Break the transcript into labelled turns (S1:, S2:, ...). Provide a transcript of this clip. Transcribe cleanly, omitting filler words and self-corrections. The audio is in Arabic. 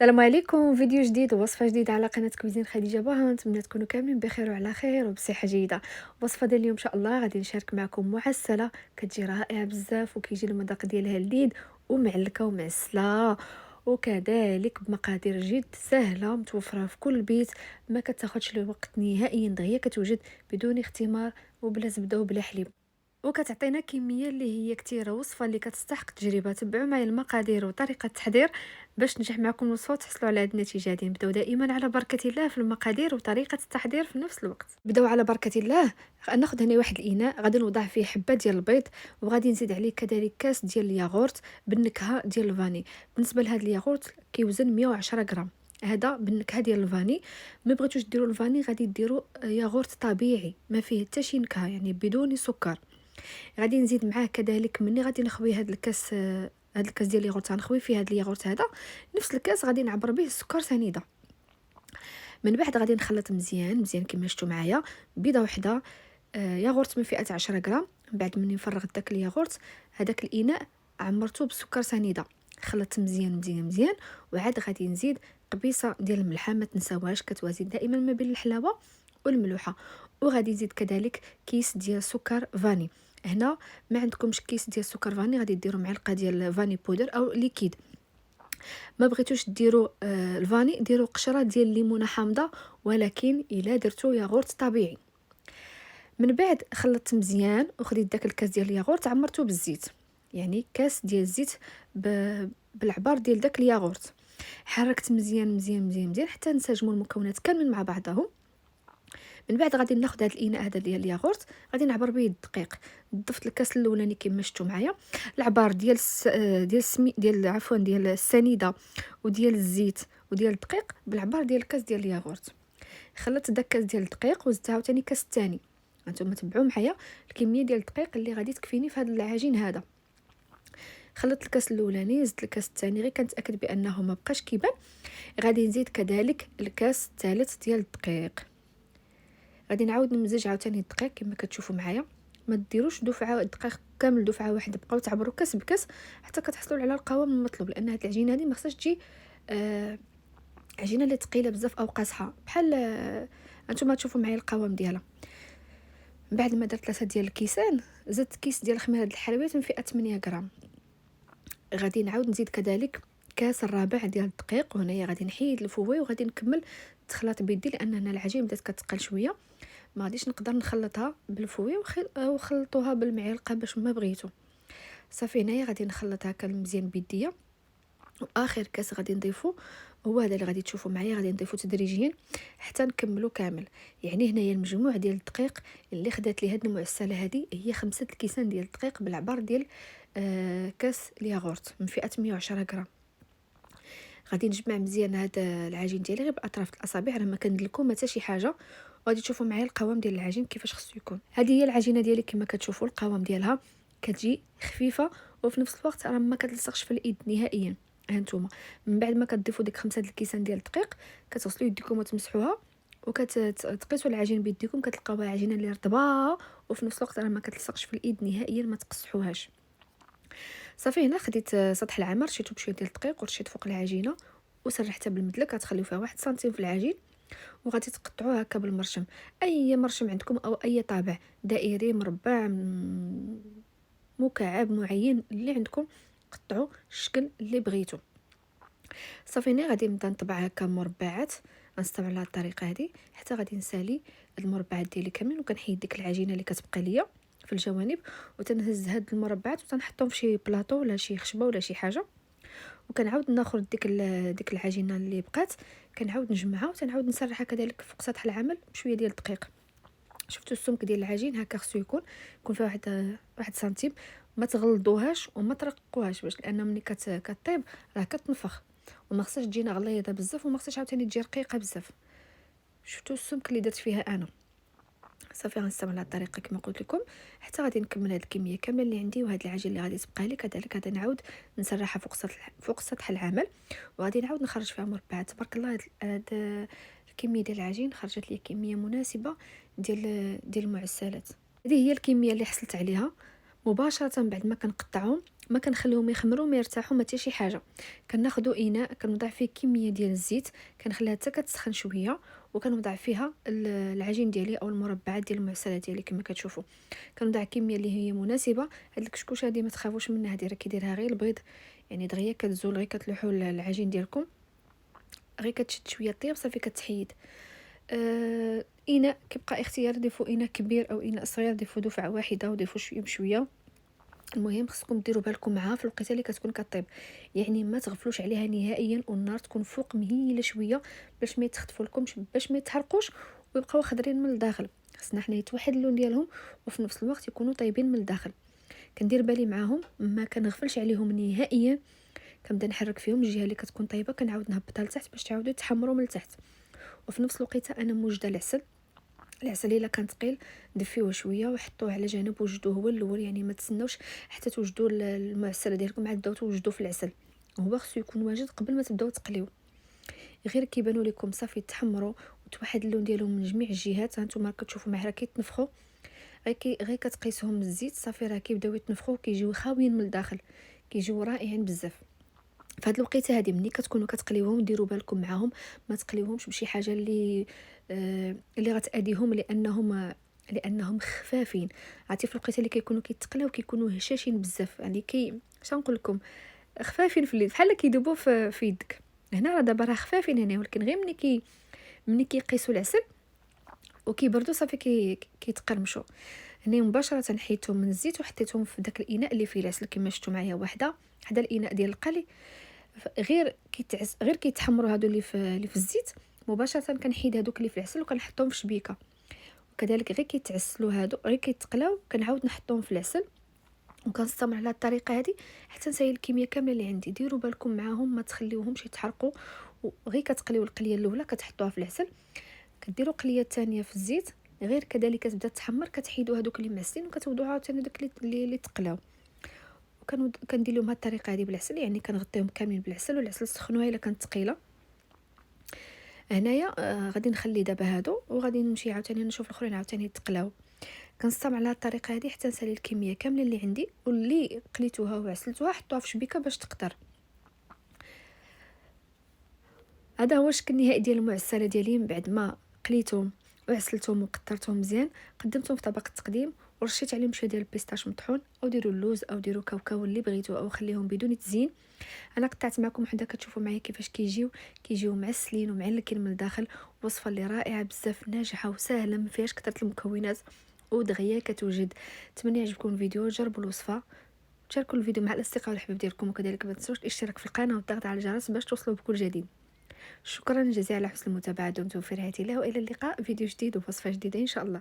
S1: السلام عليكم، فيديو جديد ووصفة جديدة على قناة كوزين خديجة باها. نتمنى تكونوا كاملين بخير وعلى خير وبصحة جيدة. الوصفة ديال اليوم ان شاء الله غادي نشارك معكم معسلة كتجي رائعة بزاف، وكيجي المذاق ديالها لذيذ ومعلكة ومعسلة، وكذلك بمقادير جد سهلة متوفرة في كل بيت. ما كتاخدش الوقت نهائيا، دغيا كتوجد بدون اختمار وبلا زبدة وبلا حليب، وكتعطينا كميه اللي هي كتيره. وصفه اللي كتستحق تجربه. تبعوا معايا المقادير وطريقه التحضير باش تنجح معكم الوصفه وتحصلوا على هذه النتيجه. غادي نبداو دائما على بركه الله في المقادير وطريقه التحضير في نفس الوقت. بداو على بركه الله. ناخذ هنا واحد الاناء، غادي نوضع فيه حبه ديال البيض، وغادي نزيد عليه كذلك كاس ديال الياغورت بالنكهه ديال الفاني. بالنسبه لهذا الياغورت كيوزن 110 غرام، هذا بالنكهه ديال الفاني. ما بغيتوش ديروا الفاني غادي ديروا ياغورت طبيعي ما فيه حتى شي نكهه، يعني بدون سكر. غادي نزيد معاه كذلك مني غادي نخوي هذا الكاس، هذا الكاس ديال الياغورت غنخوي فيه هذا الياغورت هذا. نفس الكاس غادي نعبر به السكر سنيده. من بعد غادي نخلط مزيان مزيان كما شفتوا معايا. بيضه وحده، ياغورت من فئه 10 غرام. من بعد مني نفرغ داك الياغورت، هذاك الاناء عمرته بالسكر سنيده، خلطت مزيان مزيان مزيان. وعاد غادي نزيد قبيصه ديال الملحه، ما تنساوهاش، كتوازن دائما ما بين الحلاوه والملوحه. وغادي نزيد كذلك كيس ديال سكر فاني. هنا ما عندكمش كيس ديال سكر فاني غادي ديروا معلقه ديال فاني بودر او ليكيد. ما بغيتوش ديروا الفاني ديروا قشره ديال الليمونه حامضه، ولكن الا درتو ياغورت طبيعي. من بعد خلطت مزيان وخديت داك الكاس ديال الياغورت عمرته بالزيت، يعني كاس ديال الزيت بالعبار ديال داك الياغورت. حركت مزيان مزيان مزيان مزيان حتى نسجموا المكونات كاملين مع بعضهم. من بعد غادي ناخذ هذا الاناء هذا ديال الياغورت، غادي نعبر به الدقيق. ضفت الكاس الاولاني كما شفتوا معايا العبار ديال ديال السنيده وديال الزيت وديال الدقيق بالعبار ديال الكاس ديال الياغورت. خلطت داك الكاس ديال الدقيق وزدت عاوتاني كاس الثاني. هانتوما تبعوا معايا الكميه ديال الدقيق اللي غادي تكفيني في هذا العجين هذا. خلطت الكاس الاولاني، زدت الكاس الثاني، غير كنتاكد بانه ما بقاش كيبان. غادي نزيد كذلك الكاس الثالث ديال الدقيق. غادي نعاود نمزج عاوتاني الدقيق كما كتشوفوا معايا. ما ديروش دفعه الدقيق كامل دفعه واحده، بقاو تعبروا كاس بكاس حتى كتحصلوا على القوام المطلوب، لان هاد العجينه هذه ما خصهاش تجي عجينه اللي ثقيله بزاف او قاصحه بحال هانتوما تشوفوا معايا القوام ديالها. من بعد ما درت 3 ديال الكيسان، زدت كيس ديال خميره الحلويات من فئه 8 غرام. غادي نعاود نزيد كذلك كاس الرابع ديال الدقيق، وهنايا غادي نحيد الفوي وغادي نكمل التخلاط بيدي، لان هنا العجين بدات كتقل شويه. ما غاديش نقدر نخلطها بالفوي وخلطوها بالمعلقه باش ما بغيتو. صافي هنايا غادي نخلط هكا مزيان بيديا. واخر كاس غادي نضيفو هو هذا اللي غادي تشوفوا معايا، غادي نضيفو تدريجيا حتى نكملو كامل. يعني هنايا المجموع ديال الدقيق اللي خدات لي هاد المعسله هذه هي 5 كيسان ديال الدقيق بالعبار ديال كاس الياغورت من فئه 110 غرام. غادي نجمع مزيان هذا العجين ديالي غير باطراف الاصابع، راه ما كندلكم حتى شي حاجه. وغادي تشوفوا معايا القوام ديال العجين كيفاش خصو يكون. هذه هي العجينه ديالي كما كتشوفوا، القوام ديالها كتجي خفيفه وفي نفس الوقت راه ما كتلصقش في الايد نهائيا. هانتوما من بعد ما كتضيفوا ديك 5 الكيسان ديال الدقيق كتغسلوا يديكم وتمسحوها وكتقيسوا العجين بيديكم، كتلقاوها عجينه اللي رطبه وفي نفس الوقت راه ما كتلصقش في الايد نهائيا، ما تقصحوهاش. صافي هنا خديت سطح العمل، رشيتو بشويه ديال الدقيق ورشيت فوق العجينه وسرحتها بالمدلك. غتخليو فيها 1 سنتيم في العجين وغادي تقطعوها هكا بالمرشم، اي مرشم عندكم او اي طابع دائري مربع مكعب معين اللي عندكم، قطعوا الشكل اللي بغيتو. صافي هنا غادي نبدا نطبع هكا مربعات. غنستمر على الطريقه هذه حتى غادي نسالي المربعات ديالي كاملين، وكنحيد ديك العجينه اللي كتبقى ليا في الجوانب، وتنهز هاد المربعات وتنحطهم في شي بلاطو ولا شي خشبه ولا شي حاجه. وكنعاود ناخذ ديك العجينه اللي بقات، كنعاود نجمعها وتنعاود نسرحها كذلك فوق سطح العمل بشويه ديال الدقيق. شفتوا السمك ديال العجين هكا خصو يكون فيه واحد سنتيم. ما تغلضوهاش وما ترققوهاش باش لان ملي كطيب راه كتنفخ، وما خصهاش تجينا غليظه بزاف وما خصهاش عاوتاني تجي رقيقه بزاف. شفتوا السمك اللي درت فيها انا. صافي غنستمر على الطريقه كما قلت لكم حتى غادي نكمل هذه الكميه كامله اللي عندي. وهاد العجين اللي غادي تبقى لي كذلك غادي نعاود نسرحها فوق سطح العمل، وغادي نعاود نخرج فيها مربعات. تبارك الله هاد الكميه ديال العجين خرجت لي كميه مناسبه ديال المعسلات. هذه هي الكميه اللي حصلت عليها مباشره بعد ما كنقطعهم. ما كنخليهم يخمروا ما يرتاحوا ما حتى شي حاجه. كناخذوا اناء كنوضع فيه كميه ديال الزيت، كنخليها حتى كتسخن شويه، وكنوضع فيها العجين ديالي او المربعات ديال المعسله ديالي كما كتشوفوا. كنوضع كميه اللي هي مناسبه. هاد الكشكوشه هذه ما تخافوش منها، هذه راه كيديرها غير البيض، يعني دغيا كتزول غير كتلوحوا العجين ديالكم، غير كتشد شويه طياب صافي كتحيد. اناء كيبقى اختيار، ضيفوا اناء كبير او اناء صغير، ضيفوا دفعه واحده وضيفوا شويه بشويه. المهم خصكم ديروا بالكم معها في الوقيته اللي كتكون كطيب، يعني ما تغفلوش عليها نهائيا، والنار تكون فوق مهيله شويه باش ما يتخطفوا لكمش، باش ما يتحرقوش ويبقاو خضرين من الداخل. خصنا حنا يتوحد اللون ديالهم وفي نفس الوقت يكونوا طيبين من الداخل. كندير بالي معاهم، ما كنغفلش عليهم نهائيا، كنبدا نحرك فيهم الجهه اللي كتكون طيبه كنعاود نهبطها لتحت باش تعاودوا يتحمروا من التحت. وفي نفس الوقت انا موجده العسل. العسل الا كان ثقيل دفيوه شويه وحطوه على جنب وجدوه هو الاول، يعني ما تسناوش حتى توجدوا المعسله ديالكم عاد تبداو توجدوا في العسل، هو خصو يكون واجد قبل ما تبداو تقليو. غير كيبانوا لكم صافي تحمروا وتوحد اللون ديالهم من جميع الجهات، هانتوما كتشوفوا معايا كيتنفخوا، غير كتقيسوهم من الزيت صافي راه كيبداو يتنفخوا وكيجيو خاويين من الداخل، كيجيو رائعين بزاف. فهاد الوقيته هذه ملي كتكونوا كتقليوهم ديروا بالكم معاهم، ما تقليوهمش بشي حاجه اللي غتاديهم، لانهم خفافين. عرفتي في الوقيته اللي كيكونوا كيتقلاو كيكونوا هشاشين بزاف، يعني شنقول لكم، خفافين في اليد بحال كيدوبوا في يدك. هنا راه دابا راه خفافين هنا، ولكن غير ملي كيقيسوا العسل وكيبردوا صافي كيتقرمشوا. هنا مباشره حيدتهم من الزيت وحطيتهم في داك الاناء اللي فيه العسل كما شفتوا معايا، وحده حدا الاناء ديال القلي. غير كيتحمروا هادو اللي في الزيت، مباشره كنحيد هادوك اللي في العسل وكنحطهم في شبيكه. وكذلك غير كيتعسلوا هادو غير كيتقلاو كنعاود نحطهم في العسل، وكنستمر على الطريقه هذه حتى نسالي الكميه كامله اللي عندي. ديروا بالكم معاهم ما تخليوهمش يتحرقوا، وغير كتقليو القليه الاولى كتحطوها في العسل، كديروا قليه ثانيه في الزيت، غير كذلك تبدا تحمر كتحيدوا هادوك اللي معسلين وكتوضعوا عاوتاني داك اللي تقلاو. كندير لهم هاد الطريقه هذه بالعسل، يعني كنغطيهم كاملين بالعسل، والعسل سخنوها الا كانت ثقيله. هنايا غادي نخلي دابا هادو وغادي نمشي عاوتاني نشوف الاخرين عاوتاني يتقلاو. كنستمر على الطريقه هذه حتى نسالي الكميه كامله اللي عندي، واللي قليتوها وعسلتوها حطوها في شبيكه باش تقطر. هذا هو الشكل النهائي ديال المعسله ديالي من بعد ما قليتهم وعسلتهم وقطرتهم مزيان. قدمتهم في طبق التقديم ورشيت عليهم شويه ديال البيستاش مطحون، او ديروا اللوز او ديروا كاوكاو اللي بغيتو، او خليهم بدون تزيين. انا قطعت معكم وحده كتشوفوا معايا كيفاش كيجيو معسلين ومعلكين من الداخل. وصفه اللي رائعه بزاف، ناجحه وسهله ما فيهاش كثره المكونات ودغيا كتوجد. نتمنى يعجبكم الفيديو، جربوا الوصفه، شاركوا الفيديو مع الاصدقاء والحباب ديالكم، وكذلك ما تنسوش الاشتراك في القناه والضغط على الجرس باش توصلوا بكل جديد. شكرا جزيلا على حسن المتابعه، دمتم في رعايه الله، والى اللقاء فيديو جديد ووصفه جديده ان شاء الله.